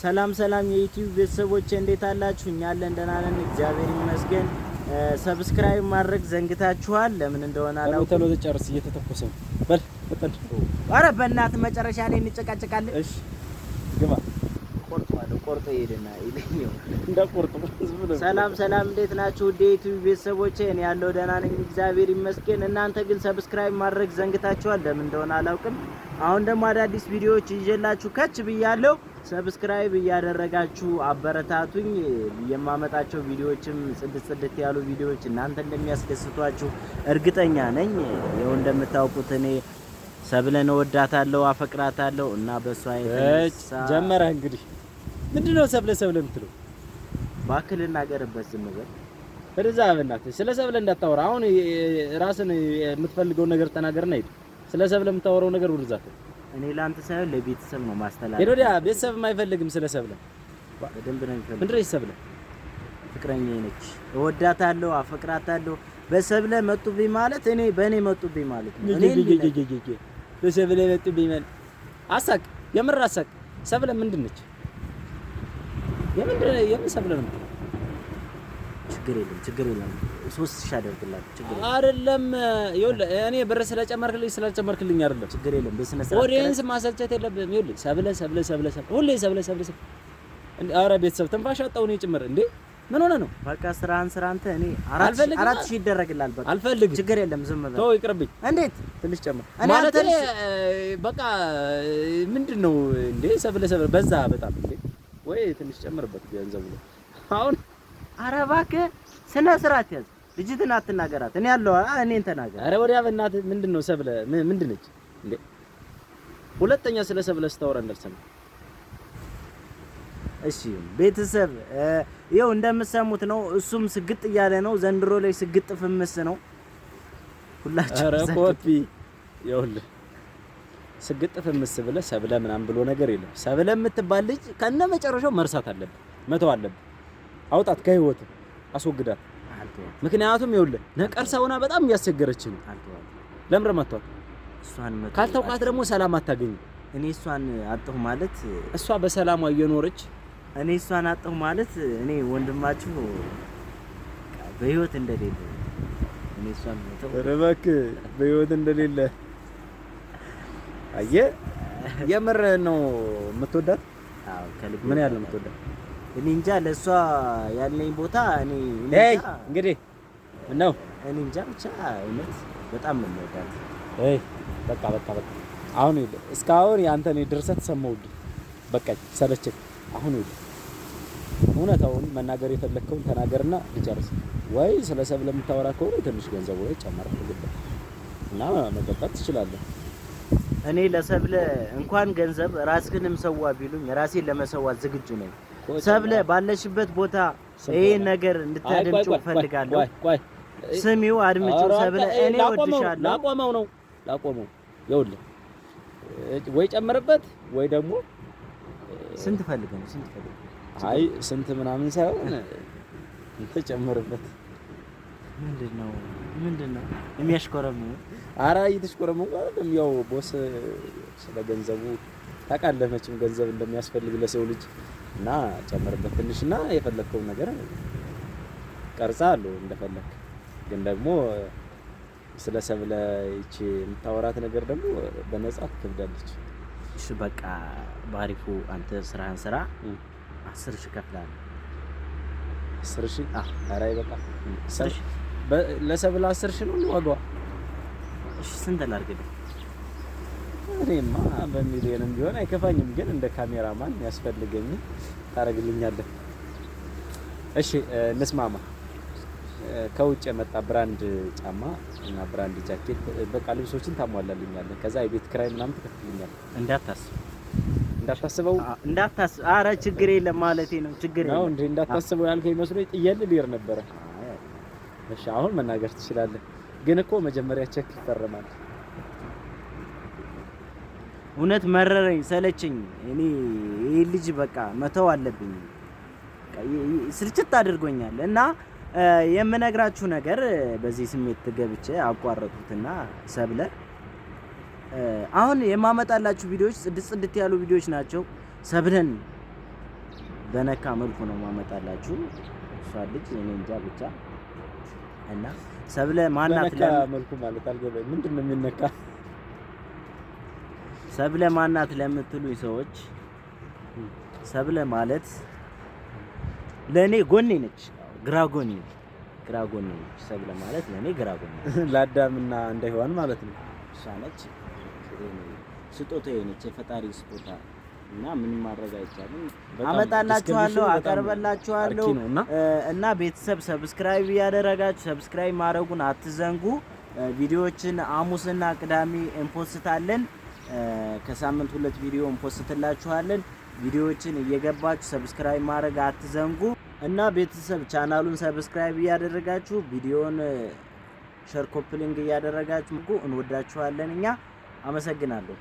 ሰላም ሰላም የዩቲዩብ ቤተሰቦች እንዴት አላችሁ? እኛ አለን ደህና ነን፣ እግዚአብሔር ይመስገን። ሰብስክራይብ ማድረግ ዘንግታችኋል። ለምን እንደሆነ አላውቅም። ተሎ ተጨርስ፣ እየተተኮሰ ነው። በል ወጣን። ኧረ በእናትህ መጨረሻ ላይ እንጨቃጨቃለን። እሺ ግባ። ቆርጦ ይሄድና ይለኛው እንዳቆርጥ። ሰላም ሰላም እንዴት ናችሁ? ውድ የዩቲዩብ ቤተሰቦች እኔ ያለው ደህና ነኝ፣ እግዚአብሔር ይመስገን። እናንተ ግን ሰብስክራይብ ማድረግ ዘንግታችኋል። ለምን እንደሆነ አላውቅም። አሁን ደግሞ አዳዲስ ቪዲዮዎች ይዤላችሁ ከች ብያለሁ። ሰብስክራይብ እያደረጋችሁ አበረታቱኝ። የማመጣቸው ቪዲዮዎችም ጽድት ያሉ ቪዲዮዎች እናንተ እንደሚያስደስቷችሁ እርግጠኛ ነኝ። ይኸው እንደምታውቁት እኔ ሰብለን እወዳታለሁ፣ አፈቅራታለሁ እና በሷ የተነሳ ጀመረ። እንግዲህ ምንድነው ሰብለ የምትለው? ባክል እናገርበት ዝም በል ወደዛ። በእናትህ ስለ ሰብለ እንዳታወራ። አሁን ራስን የምትፈልገው ነገር ተናገርና ሂድ። ስለ ሰብለ የምታወራው ነገር ወደዛ። እኔ ላንተ ሳይሆን ለቤተሰብ ነው ማስተላለፍ። ሄዶዲያ ቤተሰብ የማይፈልግም ስለ ሰብለ በደንብ ነው የሚፈልግ። ምንድነው ሰብለ? ፍቅረኛዬ ነች፣ እወዳታለሁ፣ አፈቅራታለሁ። በሰብለ መጡብኝ ማለት እኔ በእኔ መጡብኝ ማለት ነው። እኔ በሰብለ መጡብኝ ማለት አሳቅ፣ የምር አሳቅ። ሰብለ ምንድነች? የምን ሰብለ ነው? ችግር የለም 3000 አደርግልሃለሁ። ችግር የለም አይደለም። ይኸውልህ እኔ ብር ስለጨመርክልኝ አይደለም። ችግር የለም። በስነ ስርዓት ኦዲየንስ ማሰልቸት የለብህም። ይኸውልህ ሰብለ ሁሌ ሰብለ። ኧረ ቤተሰብ ትንፋሽ አጣሁ እኔ ጭምር። እንዴ ምን ሆነ ነው? በቃ ስራህን ስራ አንተ። እኔ 4000 ይደረግልሃል። በቃ አልፈልግም። ችግር የለም። ዝም በል። ተው ይቅርብኝ። እንዴት ትንሽ ጨምር ማለት በቃ ምንድነው እንዴ? ሰብለ በዛ በጣም እንዴ። ወይ ትንሽ ጨምርበት ገንዘቡ ነው አሁን። ኧረ እባክህ ስነ ስርዓት ያዝ። ልጅትን አትናገራት። እኔ ያለው እኔን ተናገር። ኧረ ወዲያ በእናትህ ምንድነው ሰብለ ምንድነች እንዴ? ሁለተኛ ስለ ሰብለ ስታወራ እንዳልሰማ። እሺ ቤተሰብ ይኸው እንደምትሰሙት ነው። እሱም ስግጥ እያለ ነው። ዘንድሮ ላይ ስግጥ ፍምስ ነው ሁላችሁ። ኧረ ኮፒ ይኸውልህ ስግጥ ፍምስ ብለህ ሰብለ ምናምን ብሎ ነገር የለም። ሰብለ የምትባል ልጅ ከነ መጨረሻው መርሳት አለብህ፣ መተው አለብህ። አውጣት ከህይወት አስወግዳት። ምክንያቱም ይኸውልህ ነቀርሳ ሆና በጣም እያስቸገረች ነው። ለምረ ማጥቷት እሷን ካልተውቃት ደግሞ ሰላም አታገኝ። እኔ እሷን አጥሁ ማለት እሷ በሰላሟ እየኖረች እኔ እሷን አጥሁ ማለት እኔ ወንድማችሁ በህይወት እንደሌለ እኔ እሷን መተው ረባክ በህይወት እንደሌለ አየህ። የምር ነው የምትወዳት? አዎ ከልብ። ምን ያህል ነው የምትወዳት? እኔ እንጃ ለሷ ያለኝ ቦታ እኔ እንግዲህ ነው እኔ እንጃ ብቻ እውነት በጣም ነው የምወዳት። በቃ አሁን እስካሁን ያንተን ድርሰት ሰማሁልህ። በቃ ሰለቸኝ። አሁን እውነታውን መናገር የፈለከውን ተናገርና ልጨርስ። ወይ ስለ ሰብለ የምታወራ ከሆነ ትንሽ ገንዘብ ወይ ጨመር አድርግበት እና መቀጠል ትችላለህ። እኔ ለሰብለ እንኳን ገንዘብ ራስህንም ሰዋ ቢሉኝ ራሴን ለመሰዋት ዝግጁ ነኝ። ሰብለ ባለሽበት ቦታ ይሄን ነገር እንድታደምጪው ፈልጋለሁ። ስሚው፣ አድምጪው። ሰብለ እኔ ወድሻለሁ። ላቆመው ይኸውልህ ወይ ጨምርበት ወይ ደግሞ ስንት ፈልገን? አይ ስንት ምናምን ሳይሆን እንት ጨምርበት። ምንድነው የሚያሽኮረመው? ኧረ እየተሽኮረመው አይደለም። ያው ቦስ ስለ ገንዘቡ ታውቃለህ መቼም ገንዘብ እንደሚያስፈልግ ለሰው ልጅ እና ጨምርበት ትንሽና የፈለከው ነገር ቀርጻለሁ እንደፈለክ። ግን ደግሞ ስለ ሰብለ እቺ የምታወራት ነገር ደግሞ በነጻ ትከብዳለች። እሺ በቃ ባሪፉ አንተ ስራህን ስራ። 10,000 እከፍልሃለሁ። 10,000? ኧረ በቃ ለሰብለ 10,000 ነው ዋጋዋ። እሺ ስንት ላድርግልህ? እኔማ በሚሊዮንም ቢሆን አይከፋኝም፣ ግን እንደ ካሜራማን ያስፈልገኝ ታረግልኛለህ። እሺ እንስማማ። ከውጭ የመጣ ብራንድ ጫማ እና ብራንድ ጃኬት በቃ ልብሶችን ታሟላልኛለህ። ከዛ የቤት ክራይ ምናምን ትከፍልኛለህ። እንዳታስበው። ኧረ ችግር የለም ማለቴ ነው። ችግር የለም እንዴ እንዳታስበው ያልከኝ መስሎኝ ጥየልህ ልሄድ ነበረ። እሺ አሁን መናገር ትችላለህ፣ ግን እኮ መጀመሪያ ቼክ ይፈረማል። እውነት መረረኝ፣ ሰለቸኝ። እኔ ይሄ ልጅ በቃ መተው አለብኝ። ስልችት አድርጎኛል እና የምነግራችሁ ነገር በዚህ ስሜት ገብቼ አቋረጥኩትና ሰብለ አሁን የማመጣላችሁ ቪዲዮዎች ጽድት ያሉ ቪዲዮዎች ናቸው። ሰብለን በነካ መልኩ ነው ማመጣላችሁ። እሷ ልጅ እኔ እንጃ ብቻ እና ሰብለ ማናት መልኩ ማለት አልገባኝ። ምንድነው የሚነካ? ሰብለ ማናት ለምትሉኝ ሰዎች ሰብለ ማለት ለኔ ጎኔ ነች፣ ግራ ጎኔ ነች። ሰብለ ማለት ለኔ ግራ ጎኔ ለአዳምና እንደ ሔዋን ማለት ነው። እሷ ነች ስጦታዬ ነች፣ የፈጣሪ ስጦታ እና ምን ማድረግ አይቻልም። አመጣላችኋለሁ፣ አቀርበላችኋለሁ እና ቤተሰብ ሰብስክራይብ ያደረጋችሁ ሰብስክራይብ ማድረጉን አትዘንጉ። ቪዲዮዎችን ሐሙስና ቅዳሜ እንፖስታለን። ከሳምንት 2 ቪዲዮ እንፖስትላችኋለን። ቪዲዮዎችን እየገባችሁ ሰብስክራይብ ማድረግ አትዘንጉ እና ቤተሰብ ቻናሉን ሰብስክራይብ ያደረጋችሁ ቪዲዮን ሼር ኮፕሊንግ ያደረጋችሁ እንወዳችኋለን። እኛ አመሰግናለሁ።